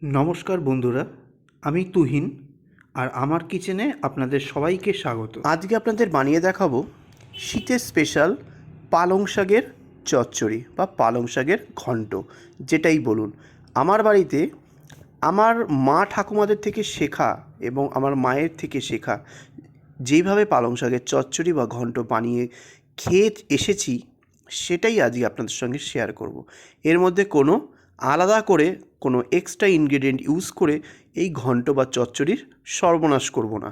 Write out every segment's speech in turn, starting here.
নমস্কার বন্ধুরা, আমি তুহিন আর আমার কিচেনে আপনাদের সবাইকে স্বাগত। আজকে আপনাদের বানিয়ে দেখাবো শীতের স্পেশাল পালং শাকের চচ্চড়ি বা পালং শাকের ঘন্ট, যেটাই বলুন। আমার বাড়িতে আমার মা ঠাকুমাদের থেকে শেখা এবং আমার মায়ের থেকে শেখা যেইভাবে পালং শাকের চচ্চড়ি বা ঘন্ট বানিয়ে খেয়ে এসেছি, সেটাই আজকে আপনাদের সঙ্গে শেয়ার করব। এর মধ্যে কোনো আলাদা করে কোনো এক্সট্রা ইনগ্রেডিয়েন্ট ইউজ করে এই ঘন্ট বা চচ্চড়ির সর্বনাশ করব না।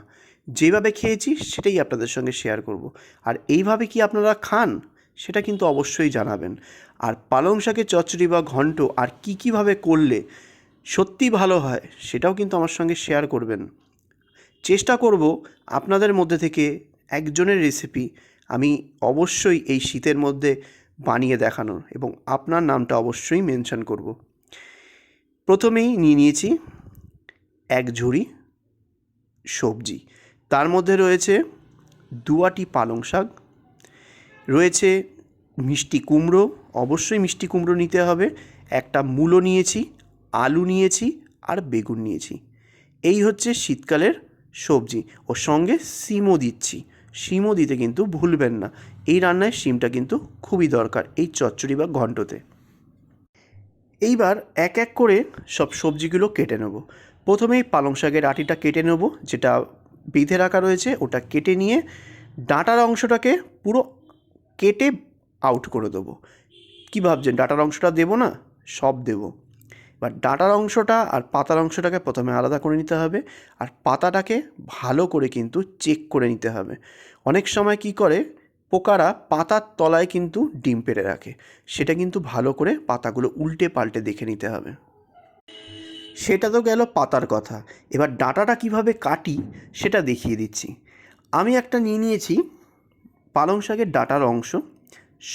যেভাবে খেয়েছি সেটাই আপনাদের সঙ্গে শেয়ার করব। আর এইভাবে কি আপনারা খান সেটা কিন্তু অবশ্যই জানাবেন। আর পালং শাকের চচ্চড়ি বা ঘন্ট আর কীভাবে করলে সত্যি ভালো হয় সেটাও কিন্তু আমার সঙ্গে শেয়ার করবেন। চেষ্টা করব আপনাদের মধ্যে থেকে একজনের রেসিপি আমি অবশ্যই এই শীতের মধ্যে বানিয়ে দেখানোর, এবং আপনার নামটা অবশ্যই মেনশন করব। প্রথমেই নিয়ে নিয়েছি এক ঝুড়ি সবজি। তার মধ্যে রয়েছে দুয়াটি পালং শাক, রয়েছে মিষ্টি কুমড়ো, অবশ্যই মিষ্টি কুমড়ো নিতে হবে, একটা মূলো নিয়েছি, আলু নিয়েছি আর বেগুন নিয়েছি। এই হচ্ছে শীতকালের সবজি। ওর সঙ্গে শিমও দিচ্ছি। শিমও দিতে কিন্তু ভুলবেন না। এই রান্নায় শিমটা কিন্তু খুবই দরকার এই চচ্চড়ি বা ঘন্টতে। এইবার এক এক করে সব সবজিগুলো কেটে নেব। প্রথমেই পালং শাকের আটিটা কেটে নেব, যেটা বেঁধে রাখা রয়েছে ওটা কেটে নিয়ে ডাঁটার অংশটাকে পুরো কেটে আউট করে দেবো। কী ভাবছেন ডাঁটার অংশটা দেবো না? সব দেবো। এবার ডাঁটার অংশটা আর পাতার অংশটাকে প্রথমে আলাদা করে নিতে হবে, আর পাতাটাকে ভালো করে কিন্তু চেক করে নিতে হবে। অনেক সময় কি করে পোকারা পাতার তলায় কিন্তু ডিম পেড়ে রাখে, সেটা কিন্তু ভালো করে পাতাগুলো উল্টে পাল্টে দেখে নিতে হবে। সেটা তো গেল পাতার কথা। এবার ডাঁটাটা কিভাবে কাটি সেটা দেখিয়ে দিচ্ছি। আমি একটা নিয়ে নিয়েছি পালং শাকের ডাঁটার অংশ,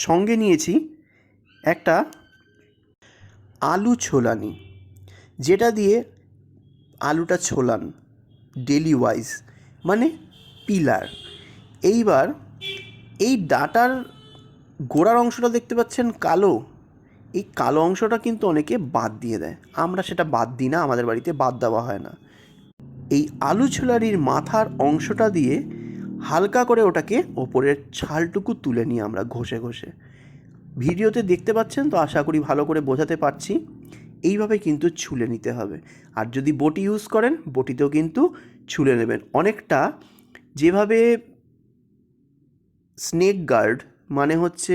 সঙ্গে নিয়েছি একটা আলু ছোলানি, যেটা দিয়ে আলুটা ছোলান ডেলি ওয়াইজ, মানে পিলার। এইবার এই ডাঁটার গোড়ার অংশটা দেখতে পাচ্ছেন কালো, এই কালো অংশটা কিন্তু অনেকে বাদ দিয়ে দেয়, আমরা সেটা বাদ দিই না, আমাদের বাড়িতে বাদ দেওয়া হয় না। এই আলু ছোলারির মাথার অংশটা দিয়ে হালকা করে ওটাকে ওপরের ছালটুকু তুলে নিই আমরা ঘষে ঘষে। ভিডিওতে দেখতে পাচ্ছেন তো, আশা করি ভালো করে বোঝাতে পারছি। এইভাবে কিন্তু ছুলে নিতে হবে। আর যদি বটি ইউজ করেন বটিতেও কিন্তু ছুলে নেবেন, অনেকটা যেভাবে স্নেক গার্ড মানে হচ্ছে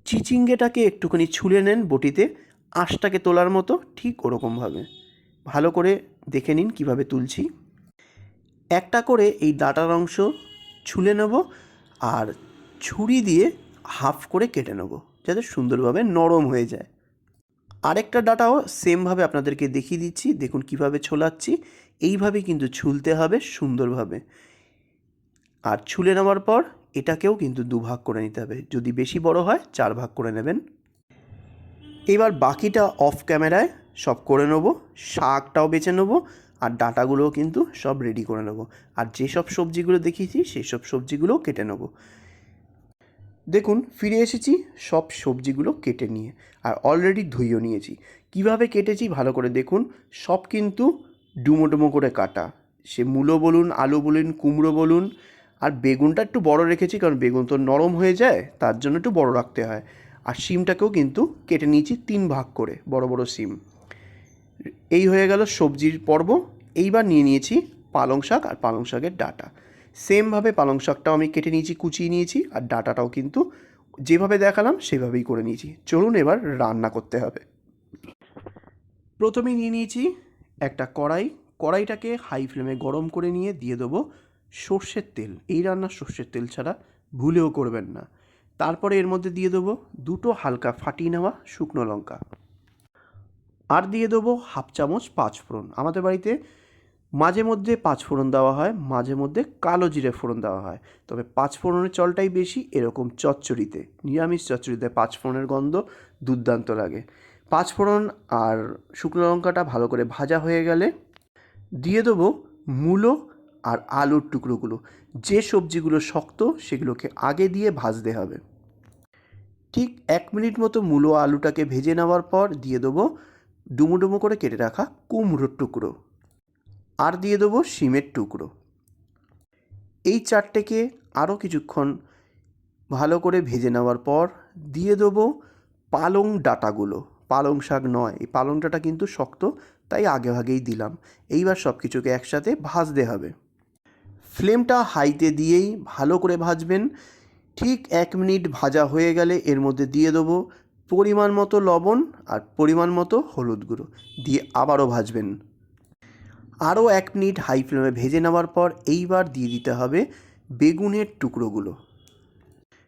চিচিঙ্গেটাকে একটুখানি ছুলে নেন বটিতে আঁশটাকে তোলার মতো, ঠিক ওরকমভাবে ভালো করে দেখে নিন কিভাবে তুলছি। একটা করে এই ডাঁটার অংশ ছুলে নেব আর ছুরি দিয়ে হাফ করে কেটে নেব, যাতে সুন্দরভাবে নরম হয়ে যায়। আরেকটা ডাঁটাও সেমভাবে আপনাদেরকে দেখিয়ে দিচ্ছি, দেখুন কিভাবে ছোলাচ্ছি। এইভাবে কিন্তু ছুলতে হবে সুন্দরভাবে। আর ছুলে নেওয়ার পর এটাকেও কিন্তু দুভাগ করে নিতে হবে, যদি বেশি বড় হয় 4 ভাগ করে নেবেন। এবার বাকিটা অফ ক্যামেরায় সব করে নেব, শাকটাও বেছে নেব আর ডাঁটাগুলোও কিন্তু সব রেডি করে নেব। আর যেসব সবজিগুলো দেখিয়েছি সেই সব সবজিগুলোও কেটে নেব। দেখুন ফিরে এসেছি সব সবজিগুলো কেটে নিয়ে, আর অলরেডি ধুইও নিয়েছি। কিভাবে কেটেছি ভালো করে দেখুন, সব কিন্তু ডুমো ডুমো করে কাটা। সে মূলো বলুন, আলু বলুন, কুমড়ো বলুন। আর বেগুনটা একটু বড় রেখেছি, কারণ বেগুন তো নরম হয়ে যায়, তার জন্য একটু বড় রাখতে হয়। আর শিমটাকেও কিন্তু কেটে নিয়েছি 3 ভাগ করে, বড় বড় শিম। এই হয়ে গেল সবজির পর্ব। এইবার নিয়ে নিয়েছি পালং শাক আর পালং শাকের ডাঁটা। সেমভাবে পালং শাকটাও আমি কেটে নিয়েছি, কুচিয়ে নিয়েছি, আর ডাঁটাটাও কিন্তু যেভাবে দেখালাম সেভাবেই করে নিয়েছি। চলুন এবার রান্না করতে হবে। প্রথমে নিয়ে নিয়েছি একটা কড়াইটাকে হাই ফ্লেমে গরম করে নিয়ে দিয়ে দেবো সর্ষের তেল। এই রান্নার সর্ষের তেল ছাড়া ভুলেও করবেন না। তারপরে এর মধ্যে দিয়ে দেবো 2টো হালকা ফাটিয়ে নেওয়া শুকনো লঙ্কা, আর দিয়ে দেবো হাফ চামচ পাঁচফোড়ন। আমাদের বাড়িতে মাঝে মধ্যে পাঁচফোড়ন দেওয়া হয়, মাঝে মধ্যে কালো জিরে ফোড়ন দেওয়া হয়, তবে পাঁচফোড়নের চলটাই বেশি এরকম চচ্চড়িতে। নিরামিষ চচ্চড়িতে পাঁচফোড়নের গন্ধ দুর্দান্ত লাগে। পাঁচফোড়ন আর শুকনো লঙ্কাটা ভালো করে ভাজা হয়ে গেলে দিয়ে দেবো মূলো আর আলুর টুকরোগুলো। যে সবজিগুলো শক্ত সেগুলোকে আগে দিয়ে ভাজতে হবে। ঠিক 1 মিনিট মতো মূলো আলুটাকে ভেজে নেওয়ার পর দিয়ে দেবো ডুমো ডুমো করে কেটে রাখা কুমড়োর টুকরো, আর দিয়ে দেবো শিমের টুকরো। এই চারটেকে আরও কিছুক্ষণ ভালো করে ভেজে নেওয়ার পর দিয়ে দেবো পালং ডাঁটাগুলো। পালং শাক নয়, এই পালং ডাঁটা কিন্তু শক্ত, তাই আগে ভাগেই দিলাম। এইবার সব কিছুকে একসাথে ভাজতে হবে। ফ্লেমটা হাইতে দিয়েই ভালো করে ভাজবেন। ঠিক 1 মিনিট ভাজা হয়ে গেলে এর মধ্যে দিয়ে দেবো পরিমাণ মতো লবণ আর পরিমাণ মতো হলুদ গুঁড়ো, দিয়ে আবারও ভাজবেন। আরও 1 মিনিট হাই ফ্লেমে ভেজে নেওয়ার পর এইবার দিয়ে দিতে হবে বেগুনের টুকরোগুলো।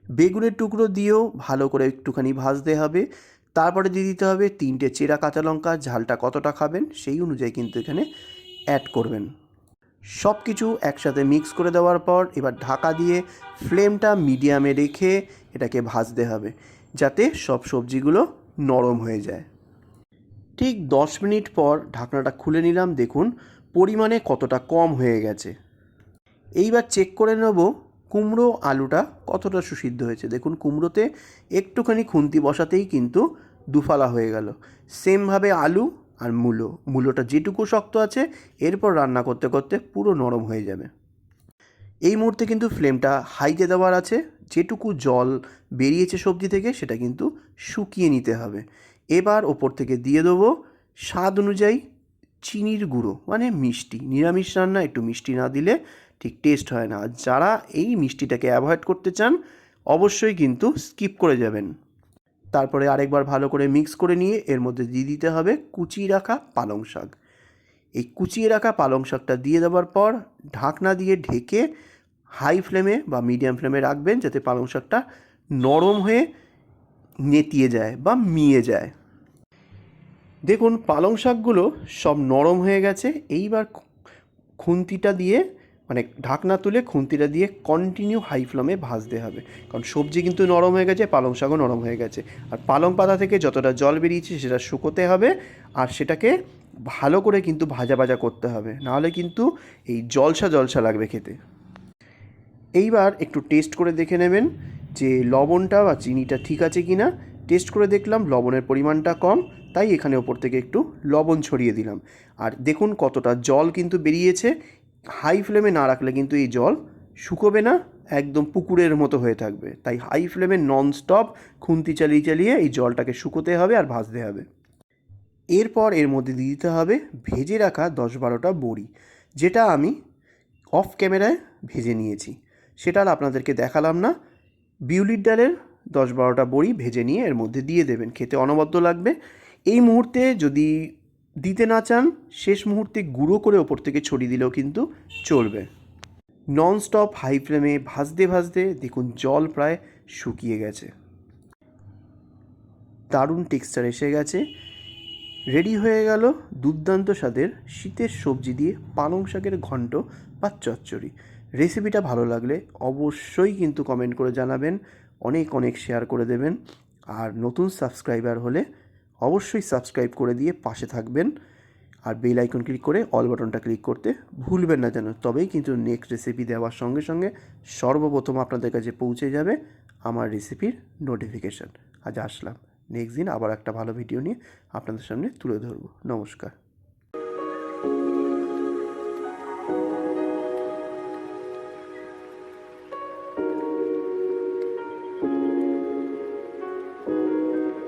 বেগুনের টুকরো দিয়েও ভালো করে একটুখানি ভাজতে হবে। তারপরে দিয়ে দিতে হবে 3টে চেরা কাঁচা লঙ্কা। ঝালটা কতটা খাবেন সেই অনুযায়ী কিন্তু এখানে অ্যাড করবেন। সব কিছু একসাথে মিক্স করে দেওয়ার পর এবার ঢাকা দিয়ে ফ্লেমটা মিডিয়ামে রেখে এটাকে ভাজতে হবে, যাতে সব সবজিগুলো নরম হয়ে যায়। ঠিক 10 মিনিট পর ঢাকনাটা খুলে নিলাম, দেখুন পরিমাণে কতটা কম হয়ে গেছে। এইবার চেক করে নেব কুমড়ো আলুটা কতটা সুসিদ্ধ হয়েছে। দেখুন কুমড়োতে একটুখানি খুন্তি বসাতেই কিন্তু দুফালা হয়ে গেল। সেমভাবে আলু আর মূলোটা যেটুকু শক্ত আছে এরপর রান্না করতে করতে পুরো নরম হয়ে যাবে। এই মুহূর্তে কিন্তু ফ্লেমটা হাইতে দেওয়ার আছে। যেটুকু জল বেরিয়েছে সবজি থেকে সেটা কিন্তু শুকিয়ে নিতে হবে। এবার ওপর থেকে দিয়ে দেবো স্বাদ অনুযায়ী চিনির গুঁড়ো, মানে মিষ্টি। নিরামিষ রান্না একটু মিষ্টি না দিলে ঠিক টেস্ট হয় না। আর যারা এই মিষ্টিটাকে অ্যাভয়েড করতে চান অবশ্যই কিন্তু স্কিপ করে যাবেন। তারপরে আরেকবার ভালো করে মিক্স করে নিয়ে এর মধ্যে দিয়ে দিতে হবে কুচিয়ে রাখা পালং শাক। এই কুচিয়ে রাখা পালং শাকটা দিয়ে দেওয়ার পর ঢাকনা দিয়ে ঢেকে হাই ফ্লেমে বা মিডিয়াম ফ্লেমে রাখবেন, যাতে পালং শাকটা নরম হয়ে নেতিয়ে যায় বা মিয়ে যায়। দেখুন পালং শাকগুলো সব নরম হয়ে গেছে। এইবার খুন্তিটা দিয়ে, মানে ঢাকনা তুলে খুন্তিটা দিয়ে কন্টিনিউ হাই ফ্লেমে ভাজতে হবে, কারণ সবজি কিন্তু নরম হয়ে গেছে, পালং শাকও নরম হয়ে গেছে। আর পালং পাতা থেকে যতটা জল বেরিয়েছে সেটা শুকোতে হবে, আর সেটাকে ভালো করে কিন্তু ভাজা ভাজা করতে হবে, নাহলে কিন্তু এই জলসা জলসা লাগবে খেতে। এইবার একটু টেস্ট করে দেখে নেবেন যে লবণটা বা চিনিটা ঠিক আছে কি না। টেস্ট করে দেখলাম লবণের পরিমাণটা কম, তাই এখানে ওপর থেকে একটু লবণ ছড়িয়ে দিলাম। আর দেখুন কতটা জল কিন্তু বেরিয়েছে। হাই ফ্লেমে না রাখলে কিন্তু এই জল শুকোবে না, একদম পুকুরের মতো হয়ে থাকবে। তাই হাই ফ্লেমে ননস্টপ খুন্তি চালিয়ে চালিয়ে এই জলটাকে শুকোতে হবে আর ভাজতে হবে। এরপর এর মধ্যে দিয়ে দিতে হবে ভেজে রাখা 10-12টা বড়ি, যেটা আমি অফ ক্যামেরায় ভেজে নিয়েছি, সেটা আর আপনাদেরকে দেখালাম না। বিউলির ডালের 10-12টা বড়ি ভেজে নিয়ে এর মধ্যে দিয়ে দেবেন, খেতে অনবদ্য লাগবে। এই মুহূর্তে যদি দিতে না চান শেষ মুহূর্তে গুঁড়ো করে ওপর থেকে ছড়িয়ে দিলেও কিন্তু চলবে। ননস্টপ হাই ফ্লেমে ভাজতে ভাজতে দেখুন জল প্রায় শুকিয়ে গেছে, দারুণ টেক্সচার এসে গেছে। রেডি হয়ে গেল দুর্দান্ত স্বাদের শীতের সবজি দিয়ে পালং শাকের ঘন্ট বা চচ্চড়ি। রেসিপিটা ভালো লাগলে অবশ্যই কিন্তু কমেন্ট করে জানাবেন, অনেক অনেক শেয়ার করে দেবেন। আর নতুন সাবস্ক্রাইবার হলে অবশ্যই সাবস্ক্রাইব করে দিয়ে পাশে থাকবেন, আর বেল আইকন ক্লিক করে অল বাটনটা ক্লিক করতে ভুলবেন না যেন। তবেই কিন্তু নেক্সট রেসিপি দেওয়ার সঙ্গে সঙ্গে সর্বপ্রথম আপনাদের কাছে পৌঁছে যাবে আমার রেসিপির নোটিফিকেশান। আজ আসলাম, নেক্সট দিন আবার একটা ভালো ভিডিও নিয়ে আপনাদের সামনে তুলে ধরবো। নমস্কার।